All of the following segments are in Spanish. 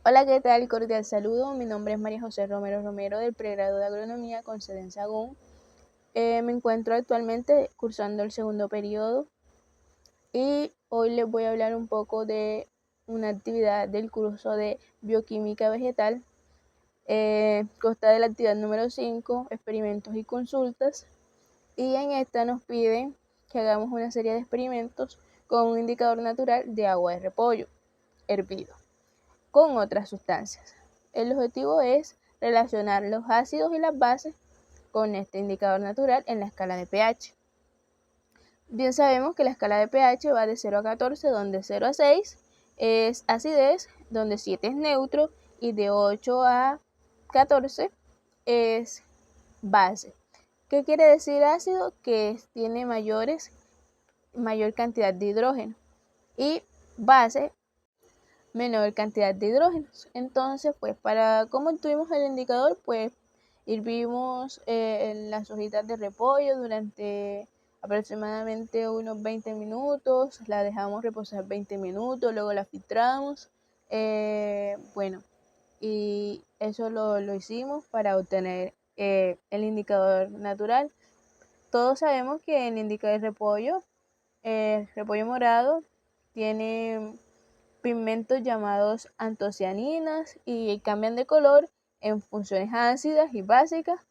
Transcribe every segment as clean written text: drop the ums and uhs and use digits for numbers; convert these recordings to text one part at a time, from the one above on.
Hola, ¿qué tal? Cordial saludo. Mi nombre es María José Romero Romero del pregrado de Agronomía con sede en Sahagún. Me encuentro actualmente cursando el segundo periodo y hoy les voy a hablar un poco de una actividad del curso de Bioquímica Vegetal. Consta de la actividad número 5, experimentos y consultas. Y en esta nos piden que hagamos una serie de experimentos con un indicador natural de agua de repollo hervido con otras sustancias. El objetivo es relacionar los ácidos y las bases con este indicador natural en la escala de pH. Bien sabemos que la escala de pH va de 0 a 14, donde 0 a 6 es acidez, donde 7 es neutro y de 8 a 14 es base. ¿Qué quiere decir ácido? Que tiene mayor cantidad de hidrógeno y base menor cantidad de hidrógenos. Entonces, pues para cómo obtuvimos el indicador, pues hervimos las hojitas de repollo durante aproximadamente unos 20 minutos, la dejamos reposar 20 minutos, luego la filtramos. Bueno, y eso lo hicimos para obtener el indicador natural. Todos sabemos que el indicador de repollo morado, tiene pigmentos llamados antocianinas y cambian de color en funciones ácidas y básicas,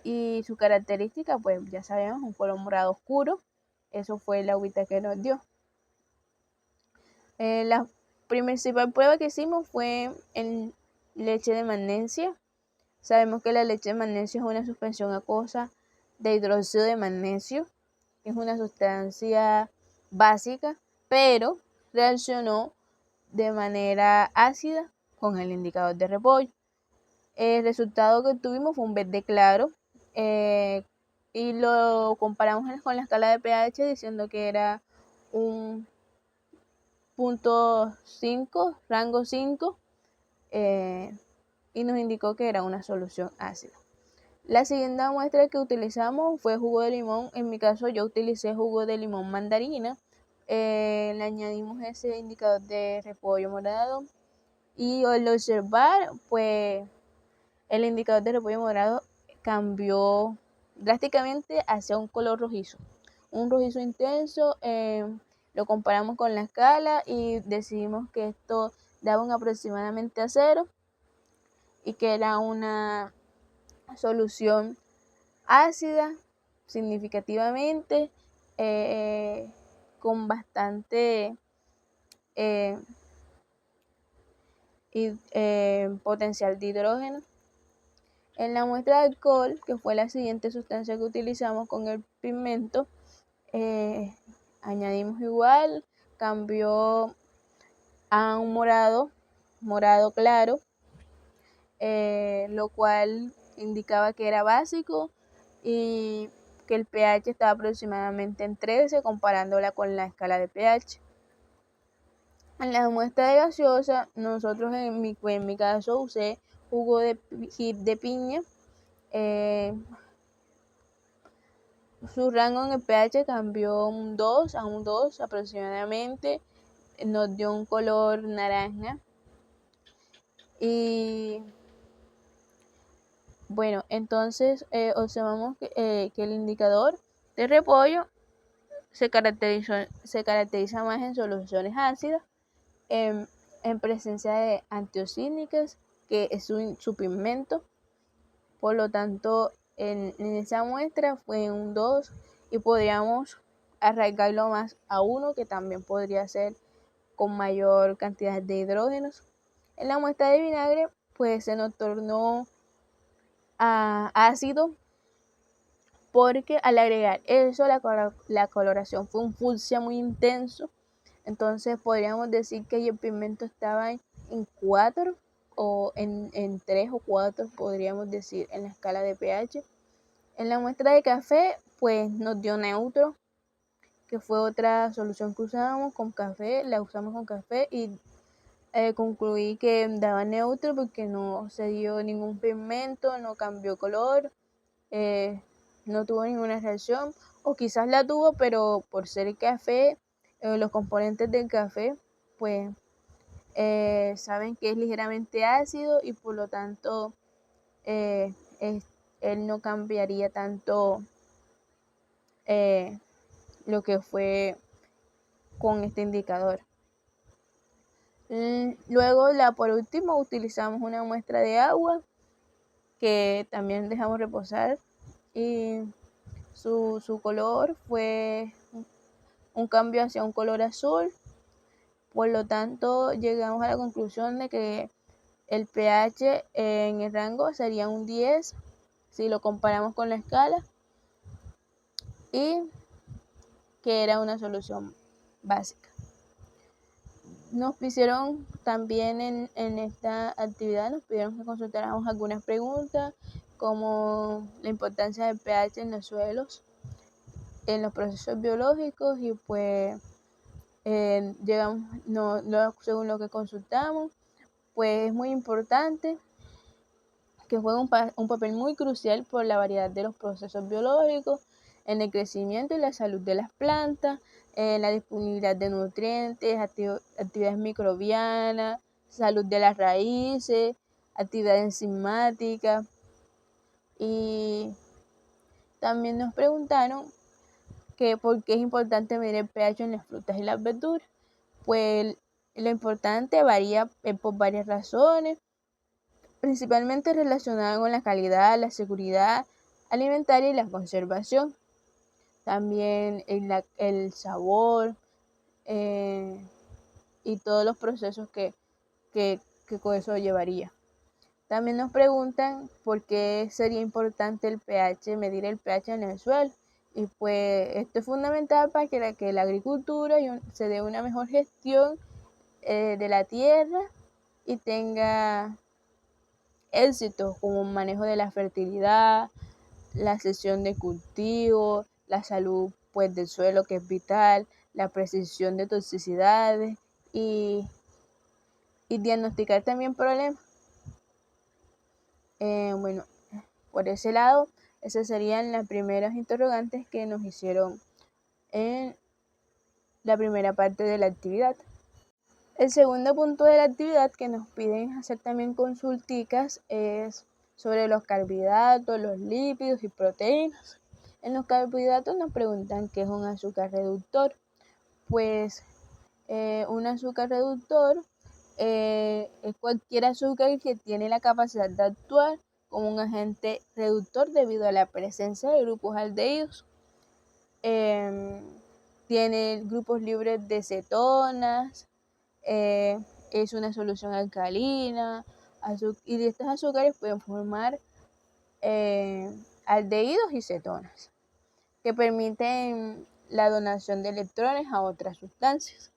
y su característica, pues ya sabemos, un color morado oscuro. Eso fue la agüita que nos dio. La principal prueba que hicimos fue en leche de magnesia. Sabemos que la leche de magnesio es una suspensión acuosa de hidróxido de magnesio. Es una sustancia básica, pero reaccionó de manera ácida con el indicador de repollo. El resultado que obtuvimos fue un verde claro, y lo comparamos con la escala de pH diciendo que era un punto 5, rango 5, y nos indicó que era una solución ácida. La siguiente muestra que utilizamos fue jugo de limón. En mi caso yo utilicé jugo de limón mandarina. Le añadimos ese indicador de repollo morado y al observar, pues el indicador de repollo morado cambió drásticamente hacia un color rojizo, un rojizo intenso. Lo comparamos con la escala y decidimos que esto daba un aproximadamente a 0 y que era una solución ácida significativamente, con bastante potencial de hidrógeno. En la muestra de alcohol, que fue la siguiente sustancia que utilizamos con el pigmento, añadimos igual, cambió a un morado claro, lo cual indicaba que era básico y que el pH estaba aproximadamente en 13, comparándola con la escala de pH. En la muestra de gaseosa, nosotros en mi caso usé jugo de piña. Su rango en el pH cambió un 2 a un 2 aproximadamente, nos dio un color naranja. Y bueno, entonces observamos que el indicador de repollo se caracteriza más en soluciones ácidas, en presencia de antiocínicas, que es su pigmento. Por lo tanto, en esa muestra fue un 2 y podríamos arraigarlo más a 1, que también podría ser con mayor cantidad de hidrógenos. En la muestra de vinagre, pues se nos tornó ácido, porque al agregar eso la coloración fue un fucsia muy intenso. Entonces podríamos decir que el pigmento estaba en 4 o en 3 o 4, podríamos decir, en la escala de pH. En la muestra de café, pues nos dio neutro, que fue otra solución que usábamos con café, la usamos con café y concluí que daba neutro porque no se dio ningún pigmento, no cambió color, no tuvo ninguna reacción, o quizás la tuvo, pero por ser café, los componentes del café, pues saben que es ligeramente ácido y por lo tanto él no cambiaría tanto lo que fue con este indicador. Luego, por último, utilizamos una muestra de agua que también dejamos reposar y su color fue un cambio hacia un color azul. Por lo tanto, llegamos a la conclusión de que el pH en el rango sería un 10 si lo comparamos con la escala y que era una solución básica. Nos pidieron también en esta actividad, nos pidieron que consultáramos algunas preguntas como la importancia del pH en los suelos, en los procesos biológicos y pues llegamos, según lo que consultamos, pues es muy importante que juega un papel muy crucial por la variedad de los procesos biológicos en el crecimiento y la salud de las plantas, en la disponibilidad de nutrientes, actividades microbianas, salud de las raíces, actividad enzimática. Y también nos preguntaron que por qué es importante medir el pH en las frutas y las verduras. Pues lo importante varía por varias razones, principalmente relacionada con la calidad, la seguridad alimentaria y la conservación. También el sabor y todos los procesos que con eso llevaría. También nos preguntan por qué sería importante el pH, medir el pH en el suelo. Y pues esto es fundamental para que la agricultura se dé una mejor gestión de la tierra y tenga éxito como un manejo de la fertilidad, la cesión de cultivo, la salud pues del suelo que es vital, la precisión de toxicidades y diagnosticar también problemas. Bueno, por ese lado, esas serían las primeras interrogantes que nos hicieron en la primera parte de la actividad. El segundo punto de la actividad que nos piden hacer también consulticas es sobre los carbohidratos, los lípidos y proteínas. En los carbohidratos nos preguntan qué es un azúcar reductor. Pues un azúcar reductor es cualquier azúcar que tiene la capacidad de actuar como un agente reductor debido a la presencia de grupos aldehídos. Tiene grupos libres de cetonas, es una solución alcalina, y de estos azúcares pueden formar aldehídos y cetonas, que permiten la donación de electrones a otras sustancias.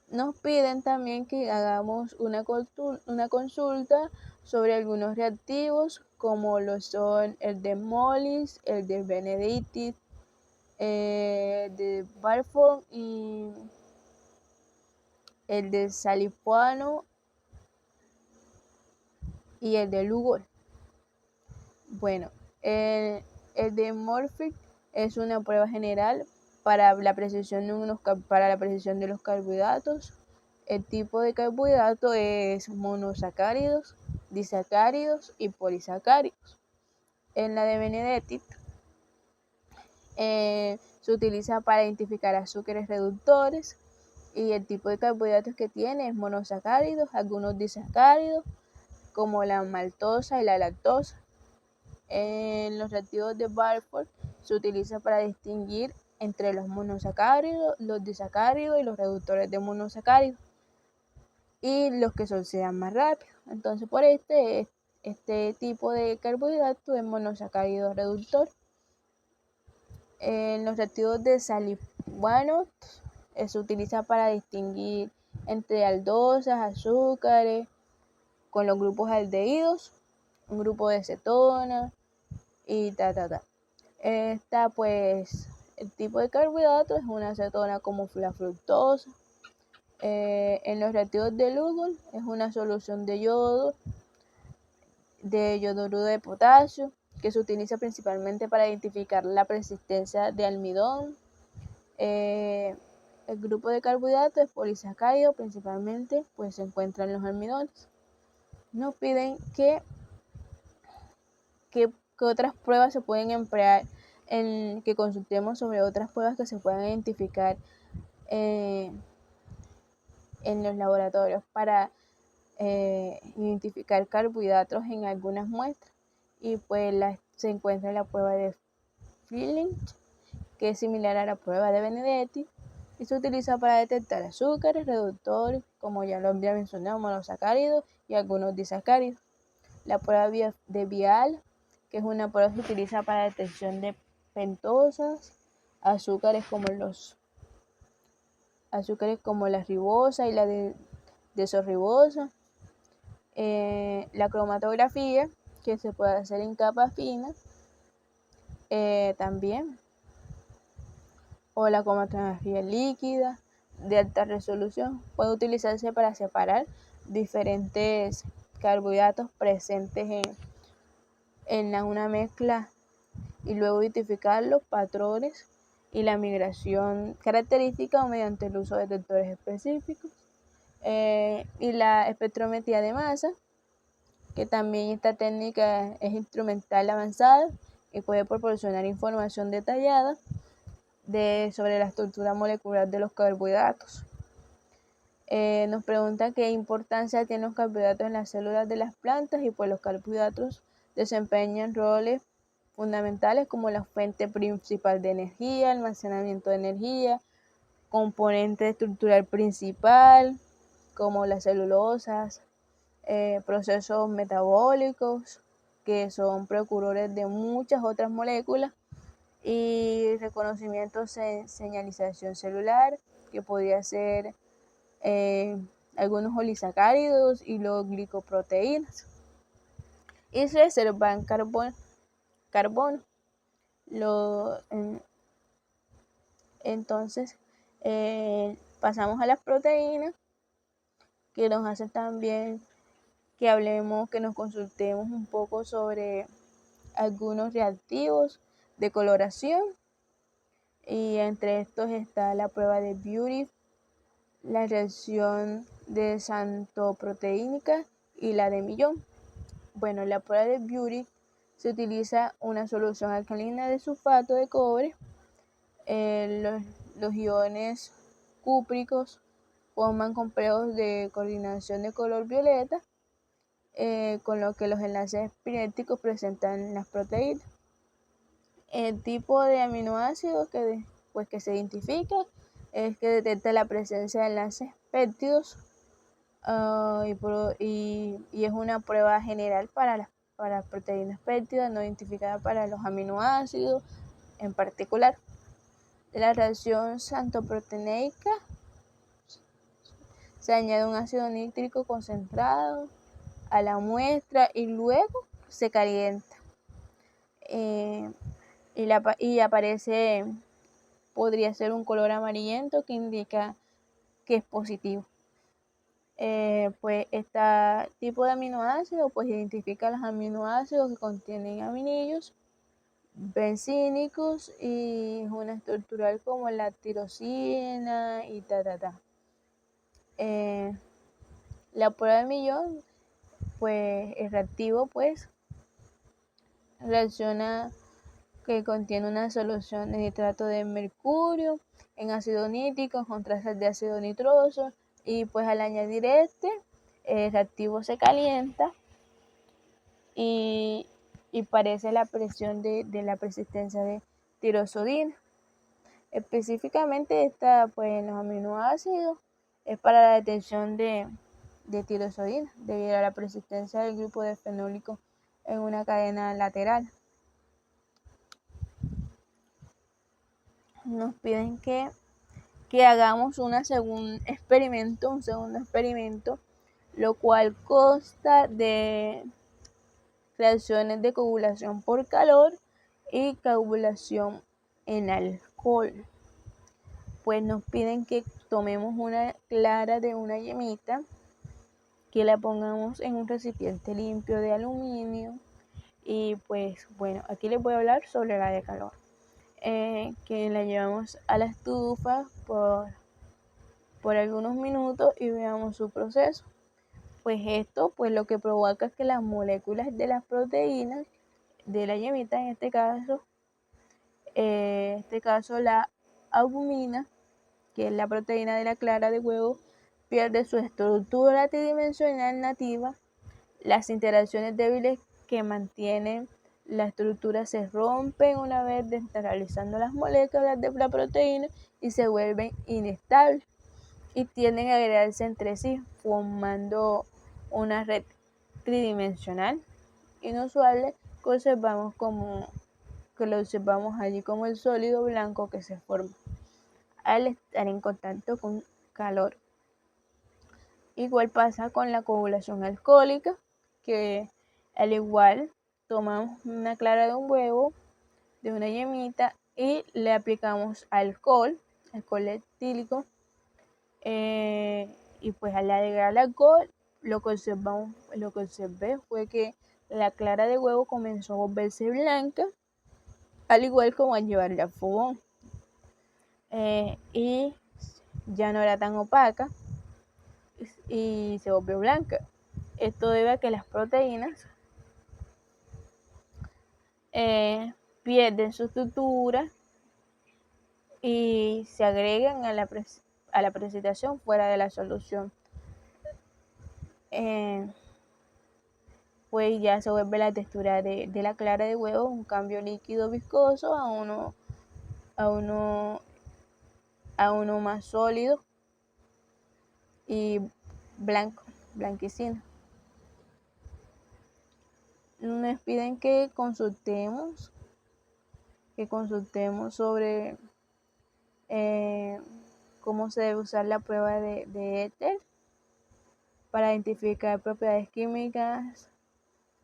Nos piden también que hagamos una consulta sobre algunos reactivos como lo son el de Molis, el de Benedictis, de Barfon y el de Salipuano y el de Lugol. Bueno, el de Morphic es una prueba general para la precisión de los carbohidratos. El tipo de carbohidrato es monosacáridos, disacáridos y polisacáridos. En la de Benedetti se utiliza para identificar azúcares reductores y el tipo de carbohidratos que tiene es monosacáridos, algunos disacáridos como la maltosa y la lactosa. En los reactivos de Barford se utiliza para distinguir entre los monosacáridos, los disacáridos y los reductores de monosacáridos y los que se oxidan más rápido. Entonces por este tipo de carbohidrato es monosacárido reductor. En los reactivos de Salibuano se utiliza para distinguir entre aldosas, azúcares, con los grupos aldehídos, un grupo de cetona y pues el tipo de carbohidrato es una cetona como la fructosa. En los reactivos de Lugol es una solución de yoduro de potasio, que se utiliza principalmente para identificar la persistencia de almidón. El grupo de carbohidratos es polisacárido, principalmente pues se encuentran los almidones. Nos piden que otras pruebas se pueden emplear, que consultemos sobre otras pruebas que se puedan identificar en los laboratorios para identificar carbohidratos en algunas muestras. Y pues se encuentra la prueba de Flynn, que es similar a la prueba de Benedetti y se utiliza para detectar azúcares, reductores, como ya lo había mencionado, monosacáridos y algunos disacáridos. La prueba de Vial, que es una prueba que se utiliza para detección de pentosas, azúcares como la ribosa y la desorribosa. La cromatografía, que se puede hacer en capas finas, también, o la cromatografía líquida de alta resolución, puede utilizarse para separar diferentes carbohidratos presentes en una mezcla y luego identificar los patrones y la migración característica o mediante el uso de detectores específicos. Y la espectrometría de masa, que también esta técnica es instrumental avanzada y puede proporcionar información detallada sobre la estructura molecular de los carbohidratos. Nos pregunta qué importancia tienen los carbohidratos en las células de las plantas, y pues los carbohidratos desempeñan roles fundamentales como la fuente principal de energía, almacenamiento de energía, componente estructural principal como las celulosas, procesos metabólicos que son precursores de muchas otras moléculas, y reconocimiento, señalización celular, que podría ser algunos oligosacáridos y los glicoproteínas, y reservan carbono. Entonces pasamos a las proteínas, que nos hacen también que nos consultemos un poco sobre algunos reactivos de coloración, y entre estos está la prueba de Beauty, la reacción de xantoproteínica y la de Millón. Bueno, la prueba de Beauty se utiliza una solución alcalina de sulfato de cobre. Los iones cúpricos forman complejos de coordinación de color violeta, con lo que los enlaces epinéticos presentan las proteínas. El tipo de aminoácidos que se identifica es que detecta la presencia de enlaces péptidos, y es una prueba general para proteínas péptidas, no identificada para los aminoácidos en particular. La reacción xantoproteica, se añade un ácido nítrico concentrado a la muestra y luego se calienta, y aparece, podría ser un color amarillento que indica que es positivo. Pues este tipo de aminoácidos pues identifica los aminoácidos que contienen aminillos bencínicos y es una estructural como la tirosina y la prueba de Millón, pues es reactivo, pues reacciona que contiene una solución de nitrato de mercurio en ácido nítrico con trazas de ácido nitroso, y pues al añadir el reactivo se calienta y parece la presión de la persistencia de tirosodina. Específicamente pues en los aminoácidos es para la detección de tirosodina debido a la persistencia del grupo de fenólico en una cadena lateral. Nos piden que hagamos un segundo experimento, lo cual consta de reacciones de coagulación por calor y coagulación en alcohol. Pues nos piden que tomemos una clara de una yemita, que la pongamos en un recipiente limpio de aluminio, y pues bueno, aquí les voy a hablar sobre la de calor, que la llevamos a la estufa por por algunos minutos y veamos su proceso. Pues esto pues lo que provoca es que las moléculas de las proteínas de la yemita, en este caso la albumina, que es la proteína de la clara de huevo, pierde su estructura tridimensional nativa. Las interacciones débiles que mantienen la estructura se rompen una vez desnaturalizando las moléculas de la proteína y se vuelven inestables y tienden a agregarse entre sí, formando una red tridimensional inusual que lo observamos allí como el sólido blanco que se forma al estar en contacto con calor. Igual pasa con la coagulación alcohólica, que al igual tomamos una clara de un huevo, de una yemita, y le aplicamos alcohol etílico, y pues al agregar el alcohol, lo que observé fue que la clara de huevo comenzó a volverse blanca, al igual como al llevarla al fogón, y ya no era tan opaca y se volvió blanca. Esto debe a que las proteínas pierden su estructura y se agregan a la precipitación fuera de la solución. Pues ya se vuelve la textura de la clara de huevo, un cambio líquido viscoso a uno más sólido y blanquecino. Nos piden que consultemos sobre cómo se debe usar la prueba de éter para identificar propiedades químicas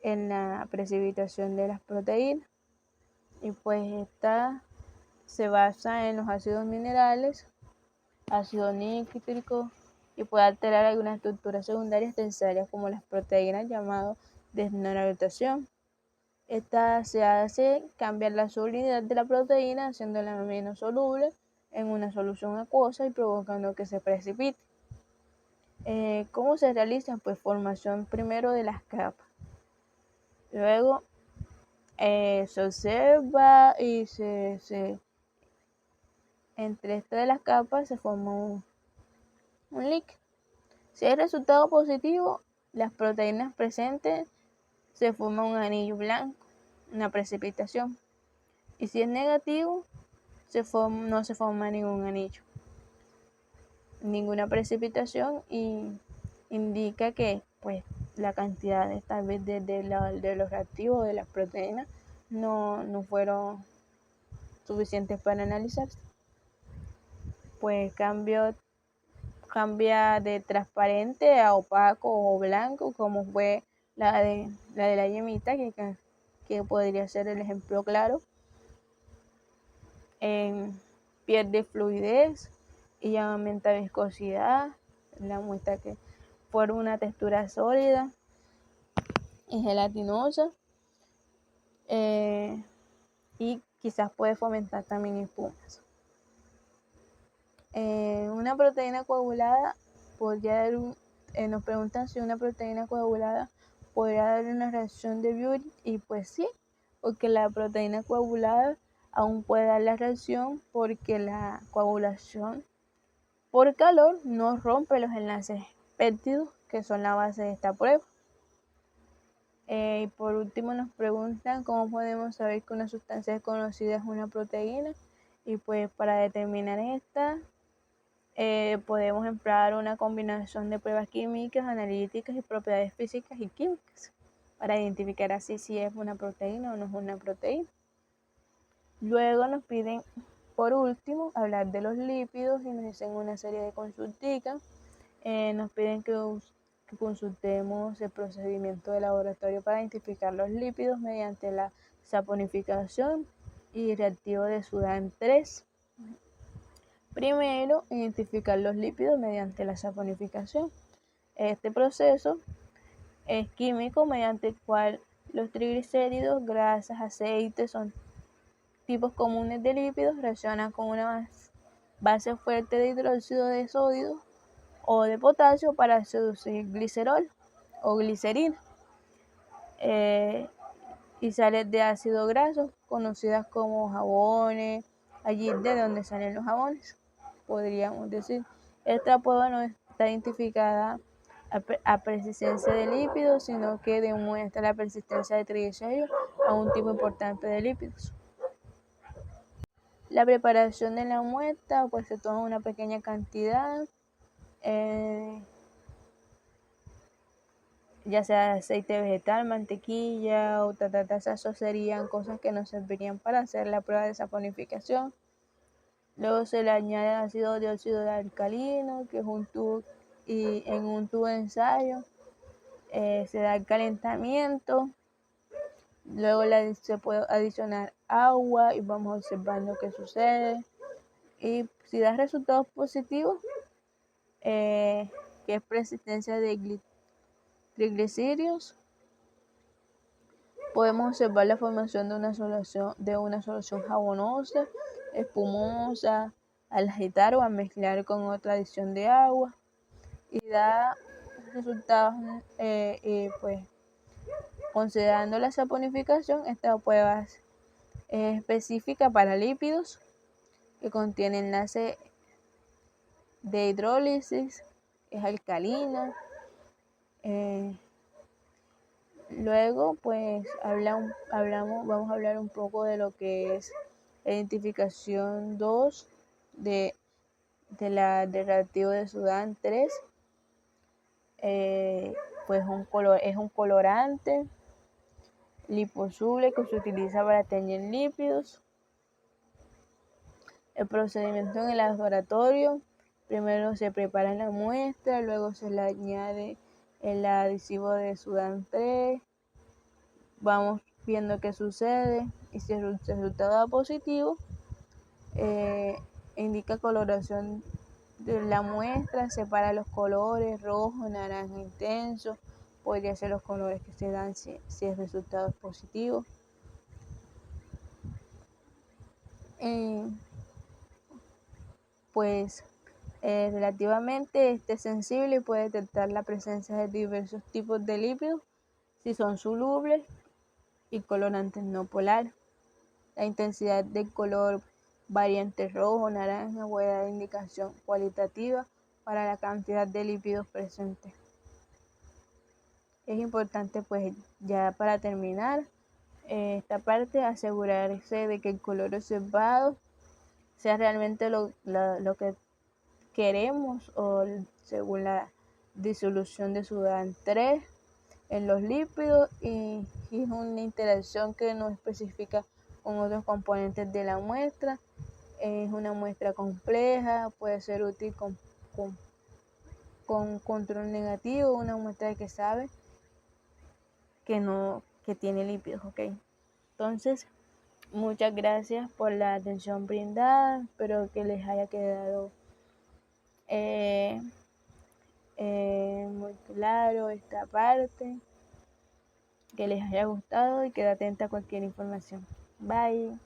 en la precipitación de las proteínas. Y pues esta se basa en los ácidos minerales, ácido nítrico, y puede alterar algunas estructuras secundarias terciarias como las proteínas, llamado desnaturalización. Esta se hace cambiar la solubilidad de la proteína, haciéndola menos soluble en una solución acuosa y provocando que se precipite. ¿Cómo se realiza? Pues formación primero de las capas. Luego se observa y entre estas de las capas se forma un líquido. Si hay resultado positivo, las proteínas presentes se forma un anillo blanco, una precipitación. Y si es negativo, no se forma ningún anillo, ninguna precipitación, y indica que pues la cantidad tal vez de los reactivos de las proteínas no fueron suficientes para analizarse. Pues cambia de transparente a opaco o blanco, como fue la de la yemita, que podría ser el ejemplo claro. Pierde fluidez y aumenta viscosidad, la muestra que forma una textura sólida y gelatinosa, y quizás puede fomentar también espumas. Una proteína coagulada podría dar nos preguntan si una proteína coagulada podría dar una reacción de Bury, y pues sí, porque la proteína coagulada aún puede dar la reacción, porque la coagulación por calor no rompe los enlaces péptidos, que son la base de esta prueba. Y por último nos preguntan cómo podemos saber que una sustancia desconocida es una proteína, y pues para determinar esta podemos emplear una combinación de pruebas químicas, analíticas y propiedades físicas y químicas para identificar así si es una proteína o no es una proteína. Luego nos piden, por último, hablar de los lípidos y nos dicen una serie de consulticas. Nos piden que consultemos el procedimiento de laboratorio para identificar los lípidos mediante la saponificación y reactivo de Sudán 3. Primero, identificar los lípidos mediante la saponificación. Este proceso es químico mediante el cual los triglicéridos, grasas, aceites son tipos comunes de lípidos, reaccionan con una base fuerte de hidróxido de sodio o de potasio para seducir glicerol o glicerina, y sales de ácido graso, conocidas como jabones, allí de donde salen los jabones, podríamos decir. Esta prueba no está identificada a persistencia de lípidos, sino que demuestra la persistencia de triglicéridos a un tipo importante de lípidos. La preparación de la muestra, pues se toma una pequeña cantidad, ya sea aceite vegetal, mantequilla o esos serían cosas que nos servirían para hacer la prueba de saponificación. Luego se le añade ácido dióxido de alcalino, que es un tubo, y en un tubo de ensayo se da el calentamiento. Luego se puede adicionar agua y vamos observando qué sucede. Y si da resultados positivos, que es persistencia de triglicéridos, podemos observar la formación de una solución jabonosa, espumosa, al agitar o al mezclar con otra adición de agua, y da resultados, pues considerando la saponificación, esta prueba es específica para lípidos que contienen enlace de hidrólisis, es alcalina. Luego, pues vamos a hablar un poco de lo que es la identificación 2 del reactivo de Sudán 3. Pues es un colorante liposoluble que se utiliza para teñir lípidos. El procedimiento en el laboratorio: primero se prepara la muestra, luego se le añade el adhesivo de Sudán 3, vamos viendo qué sucede, y si el resultado da positivo, indica coloración de la muestra, separa los colores: rojo, naranja intenso, podría ser los colores que se dan si el resultado es positivo. Pues relativamente sensible y puede detectar la presencia de diversos tipos de lípidos si son solubles y colorantes no polares. La intensidad del color varía entre rojo, naranja, puede dar indicación cualitativa para la cantidad de lípidos presentes. Es importante, pues ya para terminar esta parte, asegurarse de que el color observado sea realmente lo que queremos, o según la disolución de Sudán 3 en los lípidos, y es una interacción que no especifica con otros componentes de la muestra. Es una muestra compleja, puede ser útil con control negativo, una muestra que sabe que tiene lípidos, ¿ok? Entonces, muchas gracias por la atención brindada, espero que les haya quedado muy claro esta parte, que les haya gustado, y queda atenta a cualquier información. Bye.